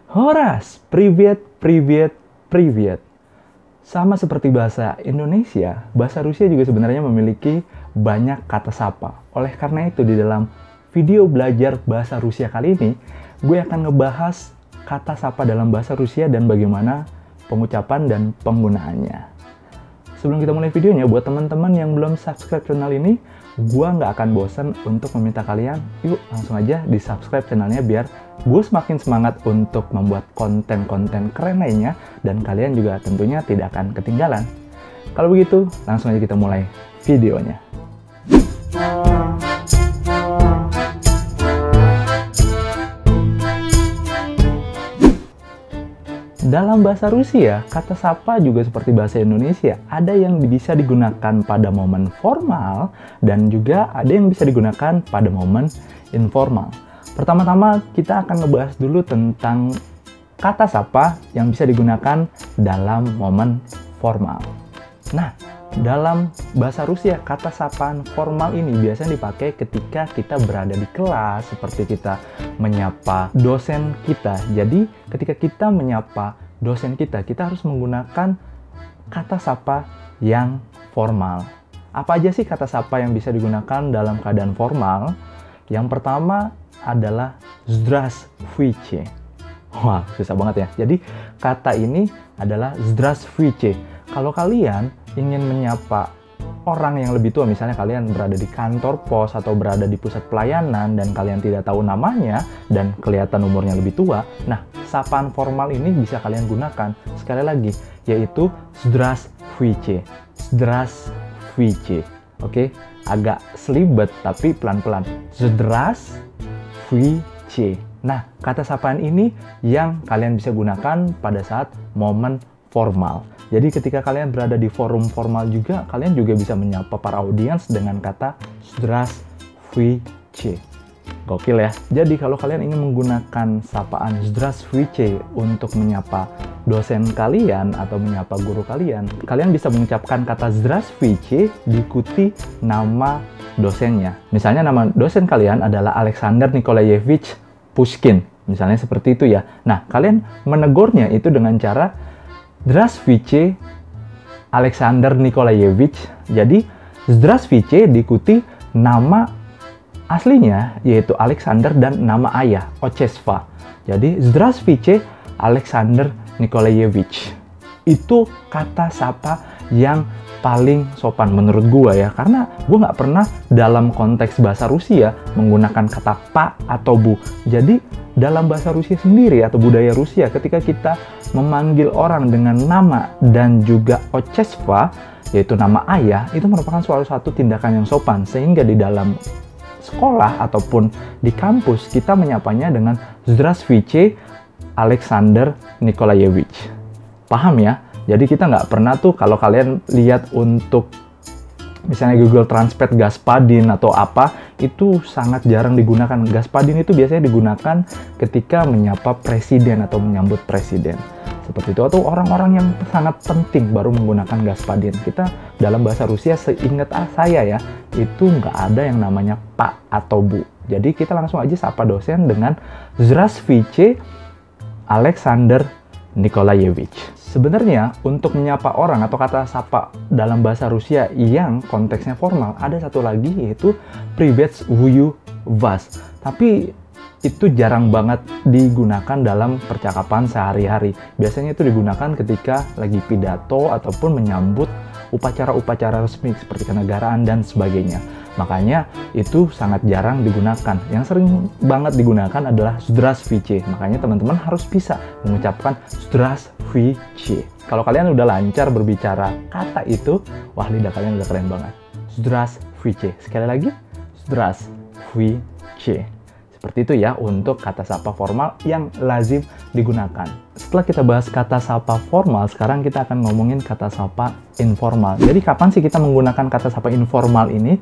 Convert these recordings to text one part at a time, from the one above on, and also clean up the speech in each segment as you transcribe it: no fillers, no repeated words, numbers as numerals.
Horas, privyet, privyet, privyet. Sama seperti bahasa Indonesia, bahasa Rusia juga sebenarnya memiliki banyak kata sapa. Oleh karena itu, di dalam video belajar bahasa Rusia kali ini, gue akan ngebahas kata sapa dalam bahasa Rusia dan bagaimana pengucapan dan penggunaannya. Sebelum kita mulai videonya, buat teman-teman yang belum subscribe channel ini, gue nggak akan bosan untuk meminta kalian, yuk langsung aja di subscribe channelnya biar gue semakin semangat untuk membuat konten-konten keren lainnya dan kalian juga tentunya tidak akan ketinggalan. Kalau begitu, langsung aja kita mulai videonya. Dalam bahasa Rusia, kata sapa juga seperti bahasa Indonesia. Ada yang bisa digunakan pada momen formal dan juga ada yang bisa digunakan pada momen informal. Pertama-tama kita akan ngebahas dulu tentang kata sapa yang bisa digunakan dalam momen formal. Nah, dalam bahasa Rusia, kata sapaan formal ini biasanya dipakai ketika kita berada di kelas, seperti kita menyapa dosen kita. Jadi, ketika kita menyapa dosen kita harus menggunakan kata sapa yang formal. Apa aja sih kata sapa yang bisa digunakan dalam keadaan formal? Yang pertama adalah Здравствуйте. Wah, susah banget ya. Jadi, kata ini adalah Здравствуйте. Kalau kalian ingin menyapa orang yang lebih tua, misalnya kalian berada di kantor pos atau berada di pusat pelayanan dan kalian tidak tahu namanya dan kelihatan umurnya lebih tua, nah, sapaan formal ini bisa kalian gunakan. Sekali lagi, yaitu Здравствуйте. Здравствуйте. Oke, agak selibet tapi pelan-pelan. Здравствуйте. Nah, kata sapaan ini yang kalian bisa gunakan pada saat momen formal. Jadi ketika kalian berada di forum formal juga, kalian juga bisa menyapa para audiens dengan kata Здравствуйте. Gokil ya. Jadi kalau kalian ingin menggunakan sapaan Здравствуйте untuk menyapa dosen kalian atau menyapa guru kalian, kalian bisa mengucapkan kata Здравствуйте diikuti nama dosennya. Misalnya nama dosen kalian adalah Alexander Nikolayevich Pushkin. Misalnya seperti itu ya. Nah, kalian menegurnya itu dengan cara Здравствуйте, Alexander Nikolayevich. Jadi, Здравствуйте diikuti nama aslinya, yaitu Alexander, dan nama ayah, Otchesva. Jadi, Здравствуйте, Alexander Nikolayevich. Itu kata sapa yang paling sopan menurut gua ya. Karena gua nggak pernah dalam konteks bahasa Rusia menggunakan kata pak atau bu. Jadi, dalam bahasa Rusia sendiri atau budaya Rusia, ketika kita memanggil orang dengan nama dan juga Otchesva, yaitu nama ayah, itu merupakan salah satu tindakan yang sopan. Sehingga di dalam sekolah ataupun di kampus, kita menyapanya dengan Здравствуйте, Alexander Nikolayevich. Paham ya? Jadi kita nggak pernah tuh, kalau kalian lihat untuk misalnya Google Translate Gaspadin atau apa, itu sangat jarang digunakan. Gaspadin itu biasanya digunakan ketika menyapa presiden atau menyambut presiden. Seperti itu, atau orang-orang yang sangat penting baru menggunakan Gaspadin. Kita dalam bahasa Rusia, seingat saya ya, itu nggak ada yang namanya Pak atau Bu. Jadi kita langsung aja sapa dosen dengan Здравствуйте, Alexander Nikolayevich. Sebenarnya untuk menyapa orang atau kata sapa dalam bahasa Rusia yang konteksnya formal, ada satu lagi yaitu Приветствую вас. Tapi itu jarang banget digunakan dalam percakapan sehari-hari. Biasanya itu digunakan ketika lagi pidato ataupun menyambut upacara-upacara resmi seperti kenegaraan dan sebagainya. Makanya itu sangat jarang digunakan. Yang sering banget digunakan adalah Здравствуйте. Makanya teman-teman harus bisa mengucapkan Здравствуйте. Kalau kalian udah lancar berbicara kata itu, wah, lidah kalian udah keren banget. Здравствуйте. Sekali lagi, Здравствуйте. Seperti itu ya untuk kata sapa formal yang lazim digunakan. Setelah kita bahas kata sapa formal, sekarang kita akan ngomongin kata sapa informal. Jadi kapan sih kita menggunakan kata sapa informal ini?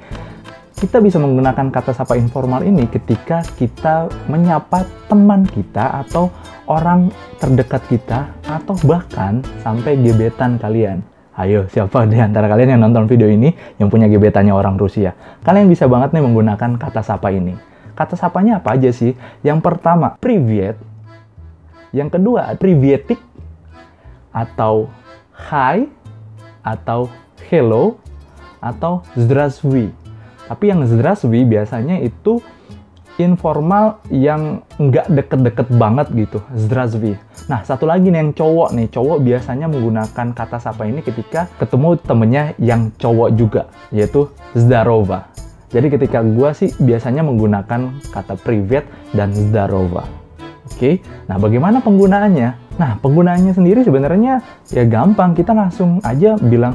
Kita bisa menggunakan kata sapa informal ini ketika kita menyapa teman kita atau orang terdekat kita atau bahkan sampai gebetan kalian. Ayo, siapa di antara kalian yang nonton video ini yang punya gebetannya orang Rusia? Kalian bisa banget nih menggunakan kata sapa ini. Kata sapanya apa aja sih? Yang pertama, privyet. Yang kedua, privetik atau hi atau hello atau здравствуй. Tapi yang здравствуй biasanya itu informal yang nggak deket-deket banget gitu, здравствуй. Nah, satu lagi nih yang cowok nih. Cowok biasanya menggunakan kata sapa ini ketika ketemu temennya yang cowok juga, yaitu здорово. Jadi ketika gua sih biasanya menggunakan kata привет dan здорово. Oke, nah bagaimana penggunaannya? Nah, penggunaannya sendiri sebenarnya ya gampang. Kita langsung aja bilang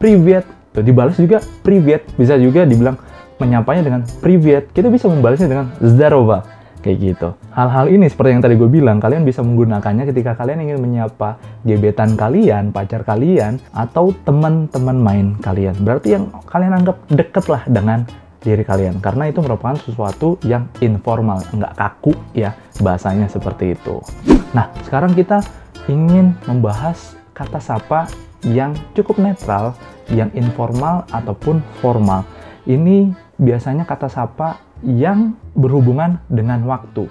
привет. Tuh, dibalas juga привет. Bisa juga dibilang menyapanya dengan привет. Kita bisa membalasnya dengan здорово. Kayak gitu. Hal-hal ini seperti yang tadi gue bilang, kalian bisa menggunakannya ketika kalian ingin menyapa gebetan kalian, pacar kalian, atau teman-teman main kalian. Berarti yang kalian anggap deket lah dengan diri kalian. Karena itu merupakan sesuatu yang informal, nggak kaku ya bahasanya seperti itu. Nah, sekarang kita ingin membahas kata sapa yang cukup netral, yang informal ataupun formal. Ini biasanya kata sapa yang berhubungan dengan waktu.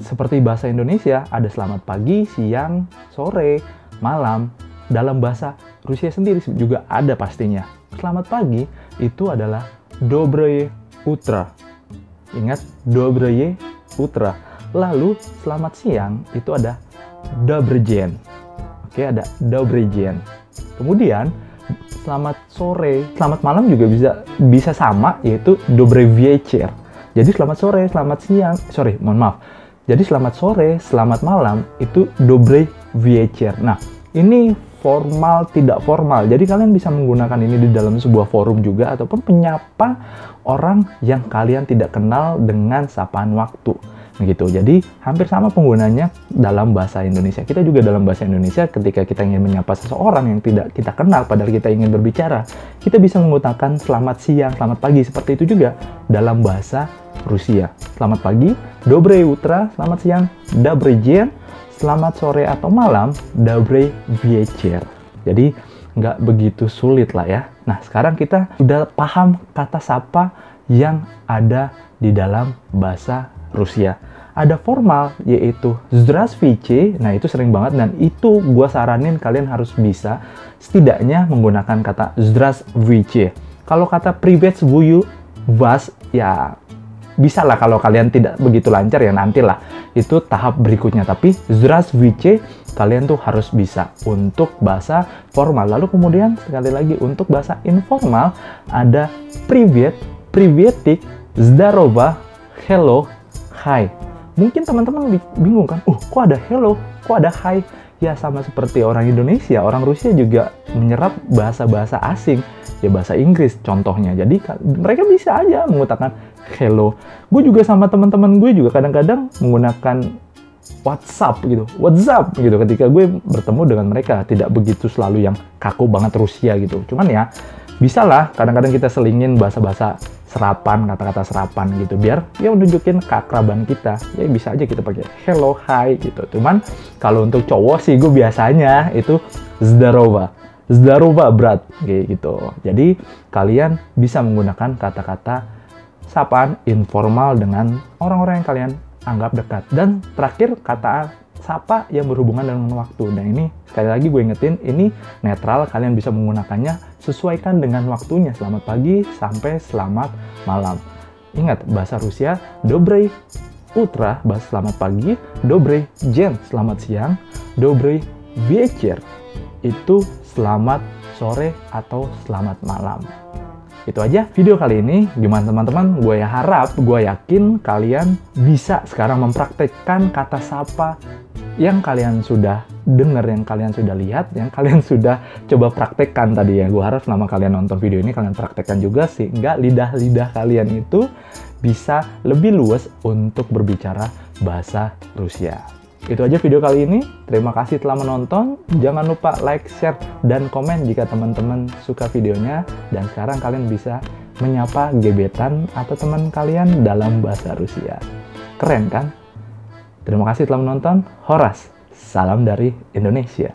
Seperti bahasa Indonesia, ada selamat pagi, siang, sore, malam. Dalam bahasa Rusia sendiri juga ada pastinya. Selamat pagi itu adalah Доброе утро. Ingat, Доброе утро. Lalu, selamat siang itu ada Добрый день. Oke, ada Добрый день. Kemudian, selamat sore, selamat malam juga bisa sama, yaitu Добрый вечер. Jadi selamat sore, selamat siang, Jadi selamat sore, selamat malam itu Добрый вечер. Nah, ini formal, tidak formal. Jadi kalian bisa menggunakan ini di dalam sebuah forum juga, ataupun menyapa orang yang kalian tidak kenal dengan sapaan waktu. Begitu. Jadi hampir sama penggunanya dalam bahasa Indonesia. Kita juga dalam bahasa Indonesia ketika kita ingin menyapa seseorang yang tidak kita kenal padahal kita ingin berbicara, kita bisa menggunakan selamat siang, selamat pagi. Seperti itu juga dalam bahasa Rusia. Selamat pagi, Доброе утро, selamat siang, Добрый день, selamat sore atau malam, Добрый вечер. Jadi nggak begitu sulit lah ya. Nah, sekarang kita udah paham kata sapa yang ada di dalam bahasa Rusia. Ada formal, yaitu здравствуйте. Nah, itu sering banget dan itu gue saranin kalian harus bisa setidaknya menggunakan kata здравствуйте. Kalau kata приветствую вас, ya bisa lah kalau kalian tidak begitu lancar ya nantilah. Itu tahap berikutnya. Tapi здравствуйте kalian tuh harus bisa untuk bahasa formal. Lalu kemudian sekali lagi untuk bahasa informal ada привет, приветик, здорово, hello, hi. Mungkin teman-teman bingung kan, kok ada hello, kok ada hi? Ya sama seperti orang Indonesia, orang Rusia juga menyerap bahasa-bahasa asing, ya bahasa Inggris contohnya. Jadi mereka bisa aja menggunakan hello. Gue juga sama teman-teman gue juga kadang-kadang menggunakan WhatsApp gitu ketika gue bertemu dengan mereka. Tidak begitu selalu yang kaku banget Rusia gitu. Cuman ya bisa lah kadang-kadang kita selingin bahasa-bahasa serapan, kata-kata serapan gitu, biar ya menunjukin keakraban kita. Ya bisa aja kita pakai hello, hi gitu. Cuman kalau untuk cowok sih gue biasanya itu здорово, brat gitu. Jadi kalian bisa menggunakan kata-kata sapaan informal dengan orang-orang yang kalian anggap dekat. Dan terakhir kata sapa yang berhubungan dengan waktu. Dan ini sekali lagi gue ingetin, ini netral, kalian bisa menggunakannya sesuaikan dengan waktunya, selamat pagi sampai selamat malam. Ingat, bahasa Rusia Доброе утро, bahasa selamat pagi, Добрый день, selamat siang, Добрый вечер itu selamat sore atau selamat malam. Itu aja video kali ini. Gimana teman-teman? Gue yakin kalian bisa sekarang mempraktekkan kata sapa yang kalian sudah dengar, yang kalian sudah lihat, yang kalian sudah coba praktekkan tadi ya. Gue harap selama kalian nonton video ini kalian praktekkan juga sehingga lidah-lidah kalian itu bisa lebih luas untuk berbicara bahasa Rusia. Itu aja video kali ini. Terima kasih telah menonton. Jangan lupa like, share, dan komen jika teman-teman suka videonya. Dan sekarang kalian bisa menyapa gebetan atau teman kalian dalam bahasa Rusia. Keren kan? Terima kasih telah menonton. Horas, salam dari Indonesia.